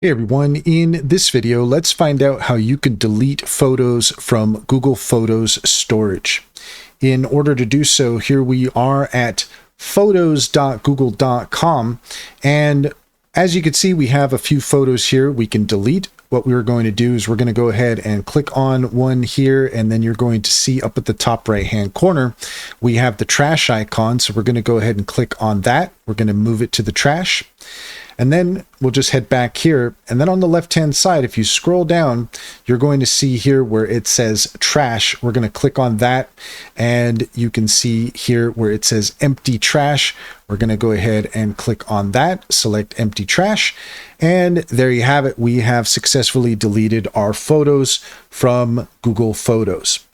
Hey everyone, in this video, let's find out how you can delete photos from Google Photos storage. In order to do so, here we are at photos.google.com, and as you can see, we have a few photos here we can delete. What we're going to do is we're going to go ahead and click on one here, and then you're going to see up at the top right hand corner, we have the trash icon. So we're going to go ahead and click on that. We're going to move it to the trash. And then we'll just head back here. And then on the left-hand side, if you scroll down, you're going to see here where it says trash. We're going to click on that. And you can see here where it says empty trash. We're going to go ahead and click on that, select empty trash. And there you have it. We have successfully deleted our photos from Google Photos.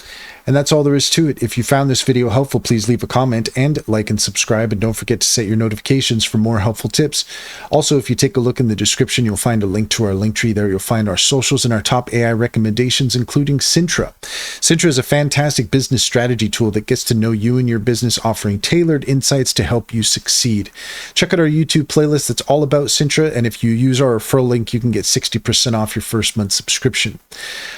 And that's all there is to it. If you found this video helpful, please leave a comment and like and subscribe. And don't forget to set your notifications for more helpful tips. Also, if you take a look in the description, you'll find a link to our link tree there. You'll find our socials and our top AI recommendations, including Cintra. Cintra is a fantastic business strategy tool that gets to know you and your business, offering tailored insights to help you succeed. Check out our YouTube playlist that's all about Cintra. And if you use our referral link, you can get 60% off your first month subscription.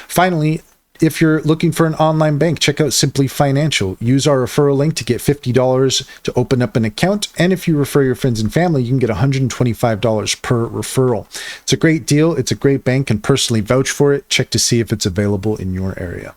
Finally, if you're looking for an online bank, check out Simply Financial. Use our referral link to get $50 to open up an account. And if you refer your friends and family, you can get $125 per referral. It's a great deal. It's a great bank, and personally vouch for it. Check to see if it's available in your area.